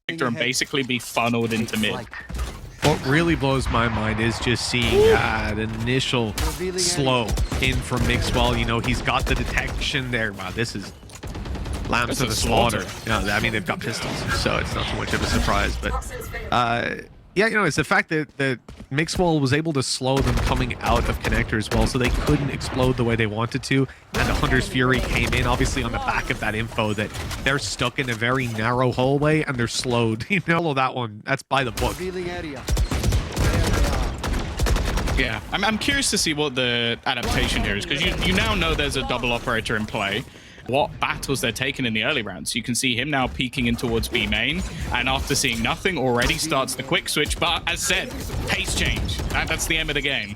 And basically be funneled into mid. What really blows my mind is just seeing the initial slow in from Mixwell. You know, he's got the detection there. Wow, this is lambs to the slaughter. Yeah, I mean, they've got pistols, so it's not too much of a surprise. But yeah, you know, it's the fact that Mixwell was able to slow them coming out of connector as well, so they couldn't explode the way they wanted to. And the Hunter's Fury came in, obviously, on the back of that info that they're stuck in a very narrow hallway and they're slowed. You know, that one, that's by the book. Yeah, I'm curious to see what the adaptation here is, because you now know there's a double operator in play. What battles they're taking in the early rounds. You can see him now peeking in towards B main, and after seeing nothing already starts the quick switch, but as said, pace change. That's the aim of the game.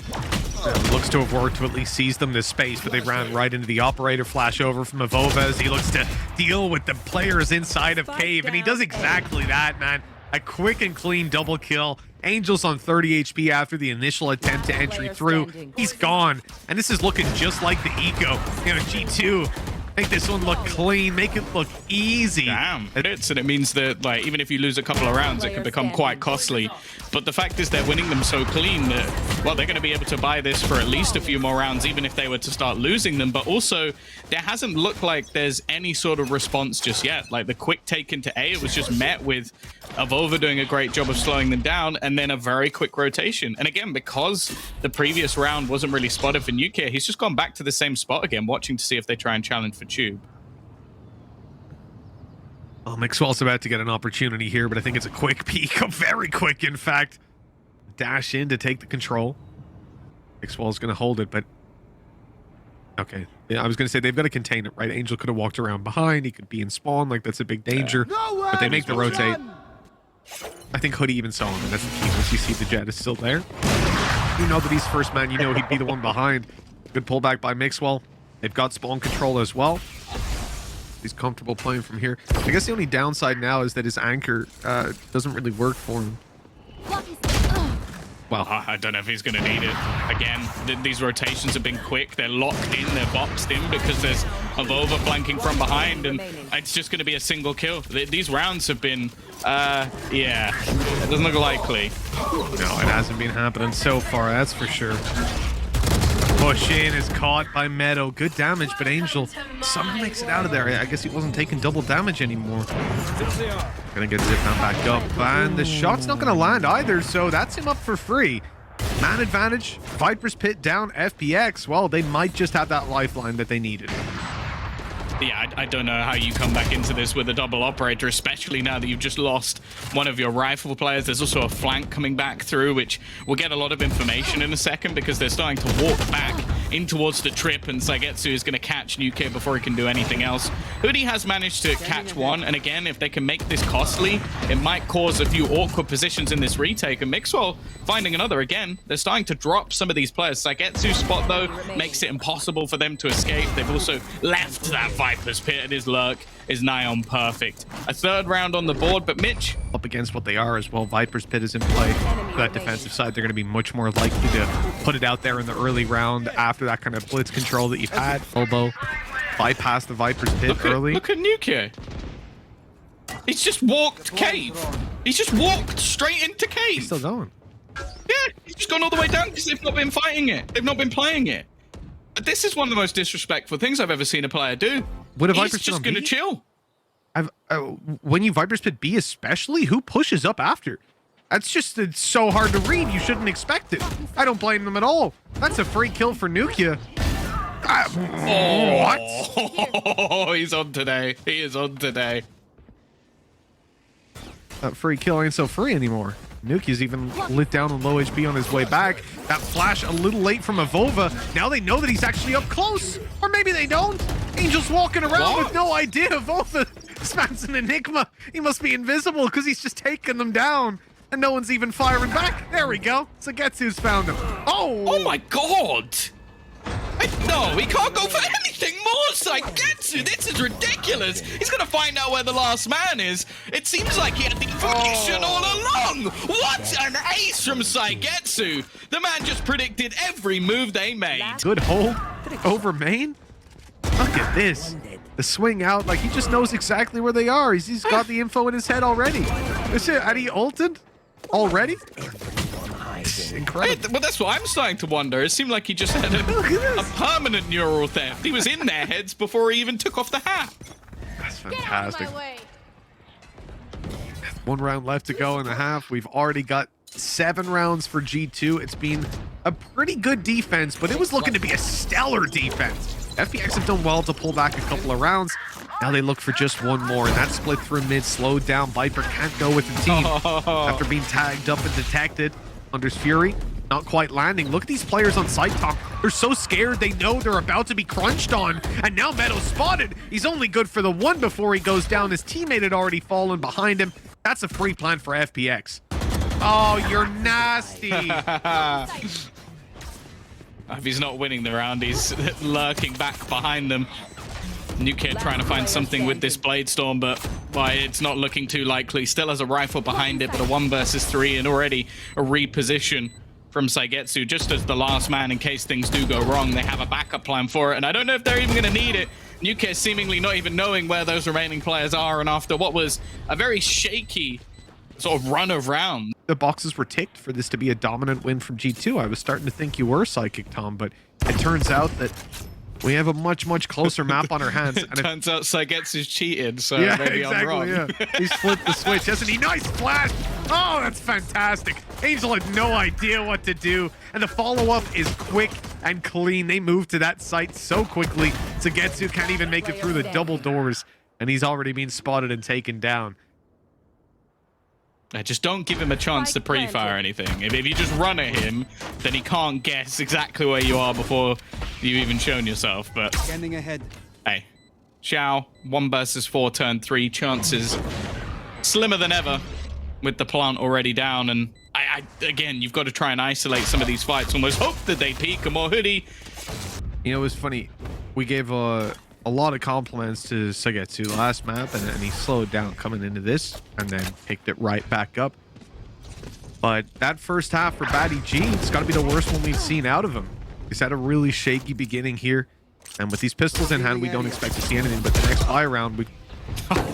Looks to have worked to at least seize them this space, but they ran right into the operator. Flash over from Avova as he looks to deal with the players inside of Cave, and he does exactly that, man. A quick and clean double kill. Angel's on 30 HP after the initial attempt to entry through. He's gone, and this is looking just like the Eco. You know, G2. Make this one look clean, make it look easy. Damn, and it means that, like, even if you lose a couple of rounds, it can become quite costly. But the fact is they're winning them so clean that, well, they're going to be able to buy this for at least a few more rounds, even if they were to start losing them. But also, there hasn't looked like there's any sort of response just yet. Like, the quick take into A, it was just met with Avova doing a great job of slowing them down, and then a very quick rotation. And again, because the previous round wasn't really spotted for Nuclear, he's just gone back to the same spot again, watching to see if they try and challenge for Tube. Oh, Mixwell's about to get an opportunity here, but I think it's a quick peek. Very quick, in fact. Dash in to take the control. Mixwell's going to hold it, but... Okay. Yeah, I was going to say, they've got to contain it, right? Angel could have walked around behind. He could be in spawn. Like, that's a big danger. But they make the rotate. I think Hoodie even saw him, and that's the key. Once you see the jet is still there, you know that he's first man. You know he'd be the one behind. Good pullback by Mixwell. They've got spawn control as well. He's comfortable playing from here. I guess the only downside now is that his anchor doesn't really work for him. Well, I don't know if he's going to need it. Again, these rotations have been quick. They're locked in. They're boxed in because there's Avova flanking from behind, and it's just going to be a single kill. These rounds have been, yeah, it doesn't look likely. No, it hasn't been happening so far, that's for sure. Push in is caught by Meadow. Good damage, but Angel somehow makes it out of there. I guess he wasn't taking double damage anymore. Gonna get zipped back up, and the shot's not gonna land either, so that's him up for free. Man advantage, Viper's Pit down, FPX. Well, they might just have that lifeline that they needed. Yeah, I don't know how you come back into this with a double operator, especially now that you've just lost one of your rifle players. There's also a flank coming back through, which we'll get a lot of information in a second because they're starting to walk back in towards the trip, and Saigetsu is going to catch Nuke before he can do anything else. Hoodie has managed to catch one, and again, if they can make this costly, it might cause a few awkward positions in this retake, and Mixwell finding another again. They're starting to drop some of these players. Saigetsu's spot, though, makes it impossible for them to escape. They've also left that Viper's Pit, and his lurk is nigh on perfect. A third round on the board, but Mitch... Up against what they are as well. Viper's Pit is in play. For that defensive side, they're going to be much more likely to put it out there in the early round after that kind of blitz control that you've had. Elbow bypass the Viper's Pit early. Look at Nuke. He's just walked Cave. He's just walked straight into Cave. He's still going. Yeah, he's just gone all the way down because they've not been fighting it. They've not been playing it. But this is one of the most disrespectful things I've ever seen a player do. He's just going to chill. When you Viper's Pit B especially, who pushes up after? That's just it's so hard to read. You shouldn't expect it. I don't blame them at all. That's a free kill for Nukia. What? Oh, he's on today. He is on today. That free kill ain't so free anymore. Nuki's even lit down on low HP on his way back. That flash a little late from Avova. Now they know that he's actually up close. Or maybe they don't. Angel's walking around with no idea. Avova spans an Enigma. He must be invisible because he's just taking them down. And no one's even firing back. There we go. Saigetsu's found him. Oh my god. No, he can't go for anything more, Saigetsu. This is ridiculous. He's going to find out where the last man is. It seems like he had the information all along. What an ace from Saigetsu. The man just predicted every move they made. Good hold. over main. Look at this. The swing out, like he just knows exactly where they are. He's got the info in his head already. This it, and he ulted already. Incredible. Well, that's what I'm starting to wonder. It seemed like he just had a permanent neural theft. He was in their heads before he even took off the hat. That's fantastic. 1 round left to go in the half. We've already got 7 rounds for G2. It's been a pretty good defense, but it was looking to be a stellar defense. FPX have done well to pull back a couple of rounds. Now they look for just one more, and that split through mid slowed down. Viper can't go with the team after being tagged up and detected. Hunter's Fury not quite landing. Look at these players on site top. They're so scared. They know they're about to be crunched on. And now Meadows spotted. He's only good for the one before he goes down. His teammate had already fallen behind him. That's a free plan for FPX. Oh, you're nasty. If he's not winning the round, he's lurking back behind them. Nuclear trying to find something with this Blade Storm, but it's not looking too likely. Still has a rifle behind it, but a 1 versus 3 and already a reposition from Saigetsu just as the last man in case things do go wrong. They have a backup plan for it, and I don't know if they're even going to need it. Nuclear seemingly not even knowing where those remaining players are, and after what was a very shaky sort of run of rounds. The boxes were ticked for this to be a dominant win from G2. I was starting to think you were Psychic, Tom, but it turns out that we have a much closer map on our hands. It turns out Saigetsu's cheated, so yeah, maybe exactly, I'm wrong. Yeah. He flipped the switch, hasn't he? Nice flash! Oh, that's fantastic. Angel had no idea what to do, and the follow-up is quick and clean. They moved to that site so quickly. Saigetsu can't even make it through the double doors, and he's already been spotted and taken down. Just don't give him a chance to pre-fire anything. If you just run at him, then he can't guess exactly where you are before you've even shown yourself. But Scanning ahead. Hey, Xiao, 1 versus 4, turn 3, chances slimmer than ever with the plant already down. And again, you've got to try and isolate some of these fights. Almost hope that they peak a more hoodie. You know, it was funny. We gave a lot of compliments to Saigetsu last map, and he slowed down coming into this and then picked it right back up. But that first half for Batty G, it's got to be the worst one we've seen out of him. He's had a really shaky beginning here, and with these pistols in hand, we don't expect to see anything. But the next buy round, we're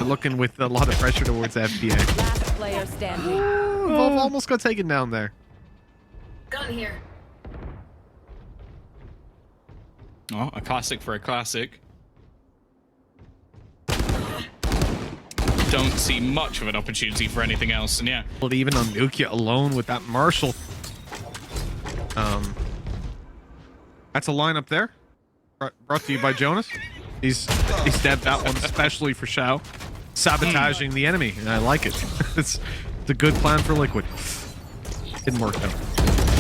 looking with a lot of pressure towards FPX. Last player standing. Volv almost got taken down there. Gun here. Oh, a classic for a classic. Don't see much of an opportunity for anything else, and yeah. But even on Nukia alone with that Marshall. That's a lineup there. Brought to you by Jonas. He's stabbed that one especially for Xiao. Sabotaging the enemy, and I like it. It's a good plan for Liquid. Didn't work though.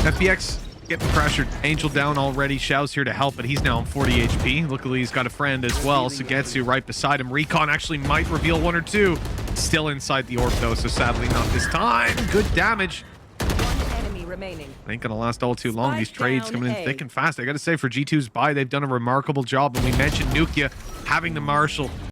FPX getting pressured. Angel down already. Xiao's here to help, but he's now on 40 HP. Luckily, he's got a friend as well. Saigetsu right beside him. Recon actually might reveal 1 or 2. Still inside the orb though, so sadly not this time. Good damage. Enemy remaining. Ain't gonna last all too long. These Spike trades down coming in A. thick and fast. I gotta say, for G2's buy, they've done a remarkable job, and we mentioned Nukia having the Marshall.